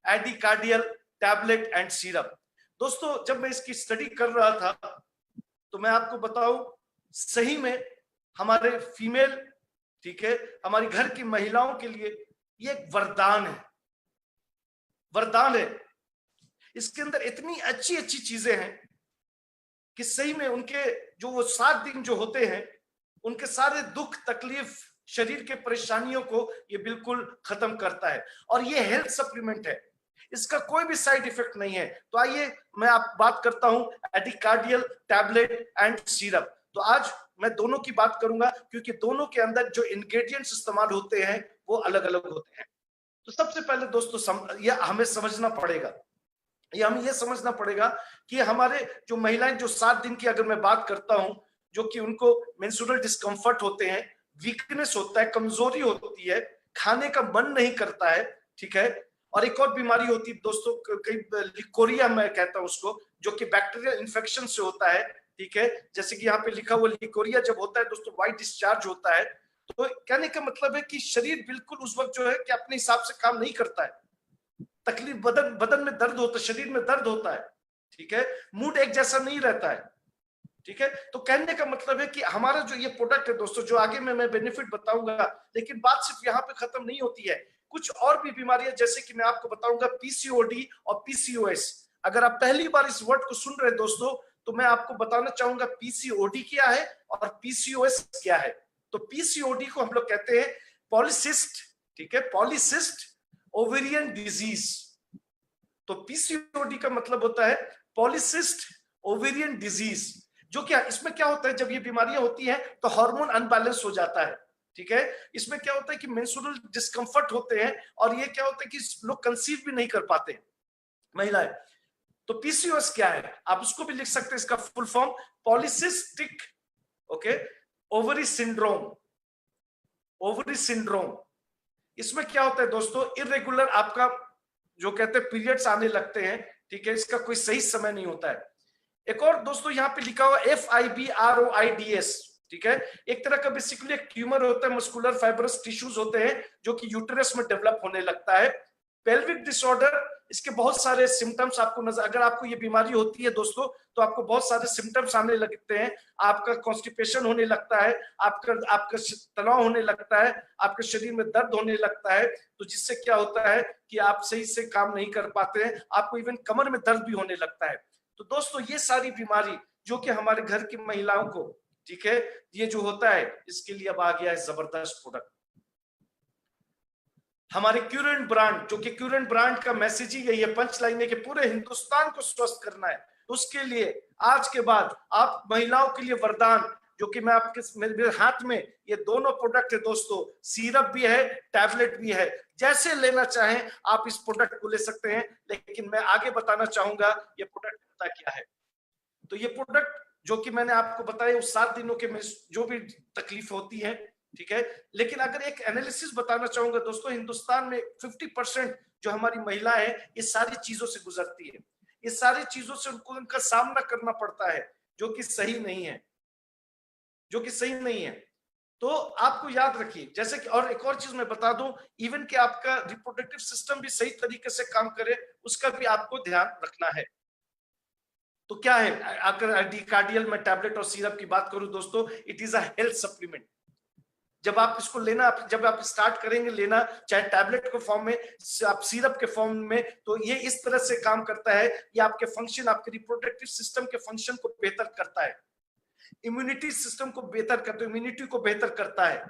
एडिकार्डियल tablet and syrup. दोस्तों जब मैं इसकी स्टडी कर रहा था तो मैं आपको बताऊं, सही में हमारे फीमेल, ठीक है, हमारी घर की महिलाओं के लिए ये एक वरदान है, वरदान है। इसके अंदर इतनी अच्छी अच्छी चीजें हैं कि सही में उनके जो वो 7 दिन जो होते हैं, उनके सारे दुख तकलीफ शरीर के परेशानियों को ये बिल्कुल खत्म करता है। और ये हेल्थ सप्लीमेंट है, इसका कोई भी साइड इफेक्ट नहीं है। तो आइए मैं आप बात करता हूं एडिकार्डियल टैबलेट एंड सिरप। तो आज मैं दोनों की बात करूंगा क्योंकि दोनों के अंदर जो इंग्रेडिएंट्स इस्तेमाल होते हैं वो अलग अलग होते हैं। तो सबसे पहले दोस्तों यह हमें समझना पड़ेगा, हमें यह समझना पड़ेगा कि हमारे जो महिलाएं जो 7 दिन की अगर मैं बात करता हूं, जो कि उनको मेंस्ट्रुअल डिस्कंफर्ट होते हैं, वीकनेस होता है, कमजोरी होती है, खाने का मन नहीं करता है, ठीक है, और एक और बीमारी होती है दोस्तों, कई लिकोरिया मैं कहता हूं उसको, जो कि बैक्टीरियल इन्फेक्शन से होता है, ठीक है। जैसे कि यहाँ पे लिखा हुआ लिकोरिया जब होता है दोस्तों, व्हाइट डिस्चार्ज होता है। तो कहने का मतलब है कि शरीर बिल्कुल उस वक्त जो है कि अपने हिसाब से काम नहीं करता है, तकलीफ, बदन में दर्द होता है, शरीर में दर्द होता है, ठीक है, मूड एक जैसा नहीं रहता है, ठीक है। तो कहने का मतलब है कि हमारा जो ये प्रोडक्ट है दोस्तों, जो आगे में मैं बेनिफिट बताऊंगा, लेकिन बात सिर्फ यहाँ पे खत्म नहीं होती है, कुछ और भी बीमारियां, जैसे कि मैं आपको बताऊंगा पीसीओडी और पीसीओएस। अगर आप पहली बार इस वर्ड को सुन रहे हैं दोस्तों, तो मैं आपको बताना चाहूंगा पीसीओडी क्या है और पीसीओएस क्या है। तो पीसीओडी को हम लोग कहते हैं पॉलीसिस्ट, ठीक है, पॉलीसिस्ट ओवेरियन डिजीज। तो पीसीओडी का मतलब होता है पॉलीसिस्ट ओवेरियन डिजीज, जो क्या इसमें क्या होता है, जब ये बीमारियां होती हैं तो हार्मोन अनबैलेंस हो जाता है, ठीक है। इसमें क्या होता है कि मेंस्ट्रुअल डिस्कंफर्ट होते हैं, और ये क्या होता है कि लोग कंसीव भी नहीं कर पाते महिलाएं। तो पीसीओएस क्या है, आप उसको भी लिख सकते हैं, इसका full form polycystic, okay, ovary syndrome, ovary syndrome. इसमें क्या होता है दोस्तों, इरेगुलर आपका जो कहते हैं पीरियड्स आने लगते हैं, ठीक है, इसका कोई सही समय नहीं होता है। एक और दोस्तों यहाँ पे लिखा हुआ FIBROIDS, ठीक है, एक तरह का बेसिकली एक ट्यूमर होता है, मस्कुलर फाइब्रस टिश्यूज होते हैं जो कि यूटेरस में डेवलप होने लगता है। पेल्विक डिसऑर्डर, इसके बहुत सारे सिम्टम्स आपको नजर, अगर आपको ये बीमारी होती है दोस्तों तो आपको बहुत सारे सिम्टम्स आने लगते हैं, आपका कॉन्स्टिपेशन होने लगता है, आपका तनाव होने लगता है, आपके शरीर में दर्द होने लगता है, तो जिससे क्या होता है कि आप सही से काम नहीं कर पाते हैं, आपको इवन कमर में दर्द भी होने लगता है। तो दोस्तों ये सारी बीमारी जो कि हमारे घर की महिलाओं को, ठीक है, ये जो होता है, इसके लिए अब आ गया है जबरदस्त प्रोडक्ट, हमारे क्यूरेंट ब्रांड, जो कि क्यूरेंट ब्रांड का मैसेज ही यही है, पंच लाइन है कि पूरे हिंदुस्तान को स्वस्थ करना है। उसके लिए आज के बाद आप महिलाओं के लिए वरदान, जो कि मैं आपके मेरे हाथ में ये दोनों प्रोडक्ट है दोस्तों, सिरप भी है, टैबलेट भी है, जैसे लेना चाहें आप इस प्रोडक्ट को ले सकते हैं। लेकिन मैं आगे बताना चाहूंगा ये प्रोडक्ट होता क्या है। तो ये प्रोडक्ट जो कि मैंने आपको बताया उस 7 दिनों के में जो भी तकलीफ होती है, ठीक है, लेकिन अगर एक एनालिसिस बताना चाहूंगा दोस्तों, हिंदुस्तान में 50% जो हमारी महिला है ये सारी चीजों से गुजरती है, ये सारी चीजों से उनको उनका सामना करना पड़ता है, जो कि सही नहीं है, जो कि सही नहीं है। तो आपको याद रखिए, जैसे कि और एक और चीज मैं बता दूं, इवन कि आपका रिप्रोडक्टिव सिस्टम भी सही तरीके से काम करे, उसका भी आपको ध्यान रखना है। तो क्या है, अगर एडिकार्डियल में टैबलेट और सिरप की बात करूं दोस्तों, it is a health supplement. जब आप इसको लेना, जब आप स्टार्ट करेंगे लेना, चाहे टैबलेट के फॉर्म में, आप सिरप के फॉर्म में, तो ये इस तरह से काम करता है, ये आपके फंक्शन, आपके रिप्रोडक्टिव सिस्टम के फंक्शन को बेहतर करता है, इम्यूनिटी सिस्टम को बेहतर करता है, इम्यूनिटी को बेहतर करता है,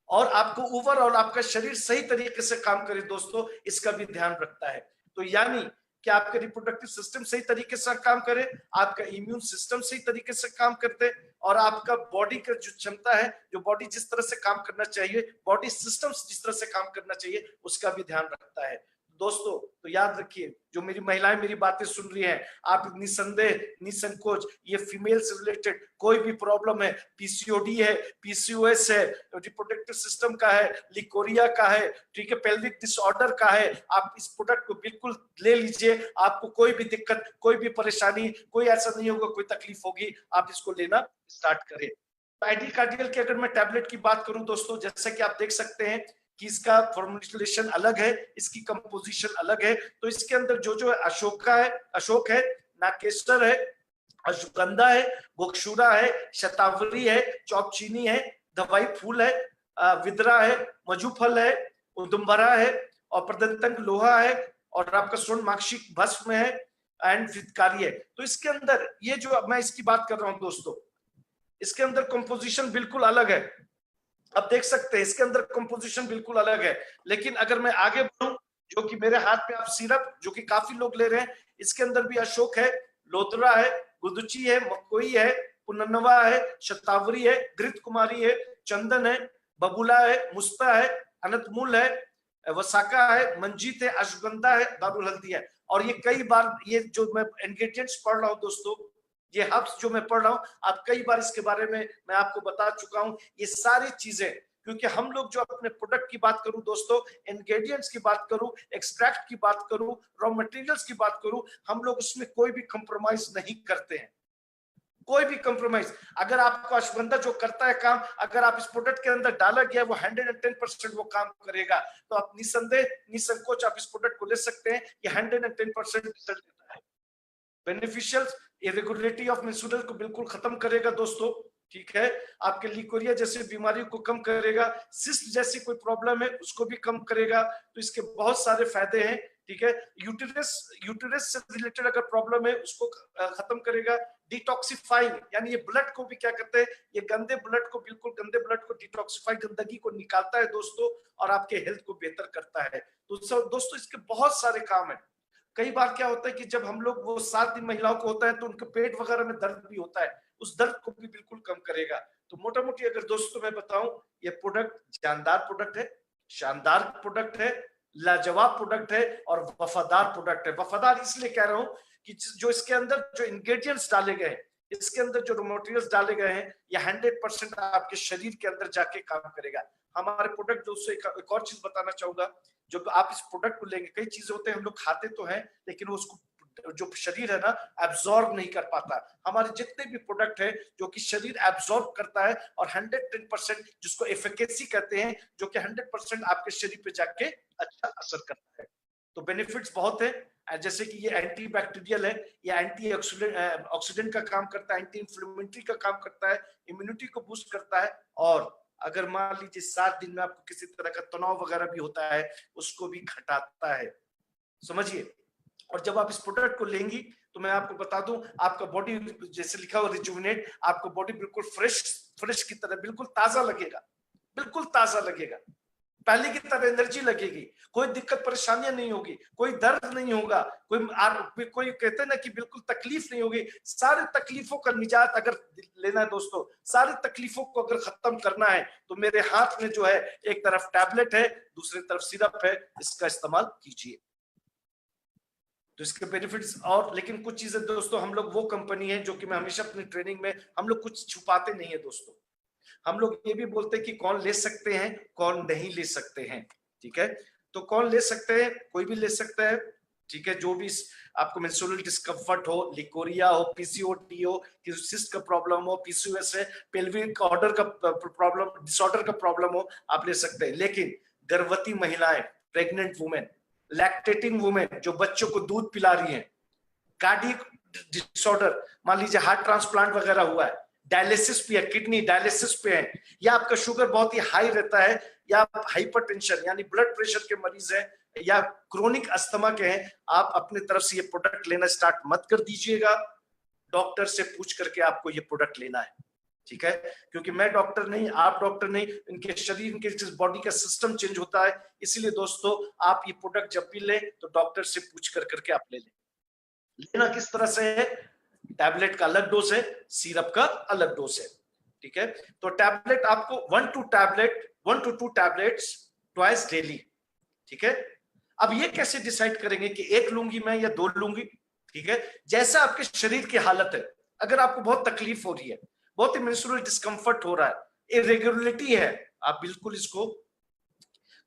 और आपको ओवरऑल आपका शरीर सही तरीके से काम करे दोस्तों, इसका भी ध्यान रखता है। तो यानी कि आपका रिप्रोडक्टिव सिस्टम सही तरीके से काम करे, आपका इम्यून सिस्टम सही तरीके से काम करते, और आपका बॉडी का जो क्षमता है, जो बॉडी जिस तरह से काम करना चाहिए, बॉडी सिस्टम्स जिस तरह से काम करना चाहिए, उसका भी ध्यान रखता है दोस्तों। तो याद रखिए, जो मेरी महिलाएं मेरी बातें सुन रही हैं, आप निसंदेह निसंकोच, ये फीमेल से रिलेटेड कोई भी प्रॉब्लम है, पीसीओडी है, पीसीओएस है, रिप्रोडक्टिव सिस्टम का है, लिकोरिया का है, ठीक है, पेल्विक डिसऑर्डर का है, आप इस प्रोडक्ट को बिल्कुल ले लीजिए, आपको कोई भी दिक्कत, कोई भी परेशानी, कोई ऐसा नहीं होगा, कोई तकलीफ होगी, आप इसको लेना स्टार्ट करें। एडिकार्डियल की अगर मैं टैबलेट की बात करूं दोस्तों, जैसा कि आप देख सकते हैं कि इसका फॉर्मुलेशन अलग है, इसकी कंपोजिशन अलग है। तो इसके अंदर जो है अशोक है, नागेश्वर है, अश्वगंधा है, गोक्षूरा है, शतावरी है, चौकचीनी है, दवाई फूल है, विद्रा है, मजुफल है, उदुम्बरा है, और प्रदंतक लोहा है, और आपका स्वर्ण माक्षिक भस्म है, एंड फितकारी है। तो इसके अंदर ये जो मैं इसकी बात कर रहा हूं दोस्तों, इसके अंदर कंपोजिशन बिल्कुल अलग है। अब देख सकते हैं इसके अंदर कंपोजिशन बिल्कुल अलग है। लेकिन अगर मैं आगे बढ़ूं, जो कि मेरे हाथ में आप सिरप जो कि काफी लोग ले रहे हैं, इसके अंदर भी अशोक है, लोतरा है, गुदुची है, मकोई है, पुनर्नवा है, शतावरी है, घृत कुमारी है, चंदन है, बबूला है, मुस्ता है, अनंतमूल है, वसाका है, मंजीत है, अश्वगंधा है, दारुल हल्दी है। और ये कई बार ये जो मैं इंग्रेडिएंट्स पढ़ रहा हूं दोस्तों, ये हब्स जो मैं पढ़ रहा हूं, आप कई बार इसके बारे में मैं आपको बता चुका हूं। ये सारी चीजें, क्योंकि हम लोग जो अपने प्रोडक्ट की बात करूं दोस्तों, इंग्रेडिएंट्स की बात करूं, एक्सट्रैक्ट की बात करूं, रॉ मटेरियल्स की बात करूं, हम लोग उसमें कोई भी कंप्रोमाइज नहीं करते हैं, कोई भी कंप्रोमाइज। अगर आपको अश्वगंधा जो करता है काम, अगर आप इस प्रोडक्ट के अंदर डाला गया वो 110% वो काम करेगा, तो आप निसंदेह निसंकोच आप इस प्रोडक्ट को ले सकते हैं। ये 110% रिजल्ट देता है। बेनिफिशियल इरेगुलरिटी ऑफ मेंस्ट्रुअल को बिल्कुल खत्म करेगा दोस्तों, ठीक है। आपके लिकोरिया जैसी बीमारी को कम करेगा, सिस्ट जैसी कोई प्रॉब्लम है उसको भी कम करेगा। तो इसके बहुत सारे फायदे हैं, ठीक है। यूटेरस से रिलेटेड अगर प्रॉब्लम है उसको खत्म करेगा। डिटॉक्सिफाइंग, यानी ये ब्लड को भी क्या करते हैं, ये गंदे ब्लड को, बिल्कुल गंदे ब्लड को डिटॉक्सिफाई, गंदगी को निकालता है दोस्तों, और आपके हेल्थ को बेहतर करता है। तो दोस्तों इसके बहुत सारे काम है। कई बार क्या होता है कि जब हम लोग, वो 7 दिन महिलाओं को होता है तो उनके पेट वगैरह में दर्द भी होता है, उस दर्द को भी बिल्कुल कम करेगा। तो मोटा मोटी अगर दोस्तों मैं बताऊं, ये प्रोडक्ट जानदार प्रोडक्ट है, शानदार प्रोडक्ट है, लाजवाब प्रोडक्ट है, और वफादार प्रोडक्ट है। वफादार इसलिए कह रहा हूं कि जो इसके अंदर जो इंग्रेडिएंट्स डाले गए हैं, इसके अंदर जो मटेरियल्स डाले गए हैं, ये 100% आपके शरीर के अंदर जाके काम करेगा। हमारे प्रोडक्ट दोस्तों, एक और चीज बताना चाहूंगा, जो आप इस प्रोडक्ट को लेंगे, कई चीजें होते हैं हम लोग खाते तो हैं, लेकिन उसको जो शरीर है ना एब्जॉर्ब नहीं कर पाता। हमारे जितने भी प्रोडक्ट है जो कि शरीर एब्जॉर्ब करता है, और 110% जिसको एफिकेसी कहते हैं, जो कि 100% आपके शरीर पे जाके अच्छा असर करता है। तो बेनिफिट्स बहुत है, जैसे कि ये एंटी बैक्टीरियल है, ये एंटी ऑक्सीडेंट का काम करता है, एंटी इंफ्लेमेटरी का काम करता है, इम्यूनिटी को बूस्ट करता है, और अगर मान लीजिए 7 दिन में आपको किसी तरह का तनाव वगैरह भी होता है, उसको भी घटाता है, समझिए। और जब आप इस प्रोडक्ट को लेंगी तो मैं आपको बता दूं, आपका बॉडी जैसे लिखा हुआ रिजुविनेट, आपका बॉडी बिल्कुल फ्रेश की तरह बिल्कुल ताजा लगेगा, बिल्कुल ताजा लगेगा, पहले की तरह एनर्जी लगेगी, कोई दिक्कत परेशानियां नहीं होगी, कोई दर्द नहीं होगा, कोई कहते हैं ना कि बिल्कुल तकलीफ नहीं होगी। सारी तकलीफों का निजात अगर लेना है दोस्तों, सारी तकलीफों को अगर खत्म करना है, तो मेरे हाथ में जो है, एक तरफ टैबलेट है, दूसरी तरफ सिरप है, इसका इस्तेमाल कीजिए। तो इसके बेनिफिट्स और, लेकिन कुछ चीजें दोस्तों, हम लोग वो कंपनी है जो कि मैं हमेशा अपनी ट्रेनिंग में, हम लोग कुछ छुपाते नहीं है दोस्तों। हम लोग ये भी बोलते हैं कि कौन ले सकते हैं, कौन नहीं ले सकते हैं, ठीक है। तो कौन ले सकते हैं, कोई भी ले सकता है, ठीक है। जो भी आपको मेंस्ट्रुअल डिस्कम्फर्ट हो, लिकोरिया हो, पीसीओडी हो, सिस्ट का प्रॉब्लम हो, पीसीओएस है, पेल्विक ऑर्डर का प्रॉब्लम, डिसऑर्डर का प्रॉब्लम हो, आप ले सकते हैं। लेकिन गर्भवती महिलाएं, प्रेग्नेंट वुमेन, लैक्टेटिंग वुमेन जो बच्चों को दूध पिला रही हैं, कार्डियक डिसऑर्डर, मान लीजिए हार्ट ट्रांसप्लांट वगैरह हुआ है, डायलिसिस पे है, किडनी डायलिसिस पे है, या आपका शुगर बहुत ही हाई रहता है, या आप हाइपरटेंशन यानी ब्लड प्रेशर के मरीज हैं, या क्रोनिक अस्थमा के हैं, आप अपने तरफ से ये प्रोडक्ट लेना स्टार्ट मत कर दीजिएगा। डॉक्टर से पूछ करके आपको ये प्रोडक्ट लेना है, ठीक है। क्योंकि मैं डॉक्टर नहीं, आप डॉक्टर नहीं, इनके शरीर, इनके बॉडी का सिस्टम चेंज होता है। इसीलिए दोस्तों, आप ये प्रोडक्ट जब भी लें तो डॉक्टर से पूछ कर करके आप ले लें। लेना किस तरह से है, टैबलेट का अलग डोज है, सिरप का अलग डोज है, ठीक है। तो टैबलेट आपको 1 to 2 टैबलेट्स ट्वाइस डेली, ठीक है। अब ये कैसे डिसाइड करेंगे कि 1 लूंगी मैं या 2 लूंगी, ठीक है। जैसा आपके शरीर की हालत है, अगर आपको बहुत तकलीफ हो रही है, बहुत ही मेंस्ट्रुअल डिस्कम्फर्ट हो रहा है, इरेगुलरिटी है, आप बिल्कुल इसको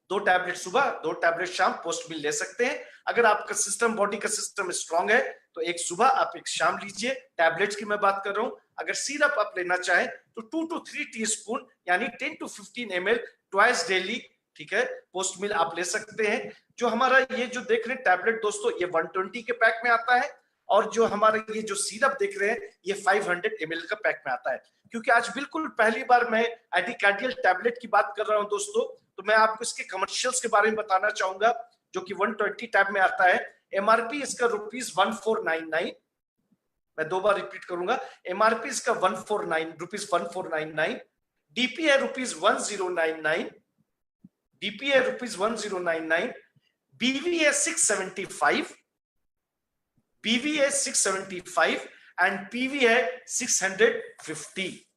2 टैबलेट सुबह, 2 टैबलेट शाम पोस्ट मील ले सकते हैं। अगर आपका सिस्टम, बॉडी का सिस्टम स्ट्रांग है, तो एक सुबह आप एक शाम लीजिए। टैबलेट्स की मैं बात कर रहा हूं। अगर सिरप आप लेना चाहें तो 2 to 3 टीस्पून यानी 10 to 15 ml ट्वाइस डेली ठीक है, पोस्ट मील आप ले सकते हैं। जो हमारा ये जो देख रहे हैं टैबलेट दोस्तों, ये 120 के पैक में आता है, और जो हमारे ये जो सिरप देख रहे हैं ये 500 ml का पैक में आता है। क्योंकि आज बिल्कुल पहली बार मैं एडिकार्डियल टैबलेट की बात कर रहा हूं दोस्तों, तो मैं आपको इसके कमर्शियल्स के बारे में बताना चाहूंगा, जो कि 120 टैब में आता है। एमआरपी इसका ₹1499, मैं 2 बार रिपीट करूंगा, एमआरपी इसका ₹1499, डीपी है ₹1099, डीपी है ₹1099, बीवी है 675, बीवी है 675 एंड पीवी है 650।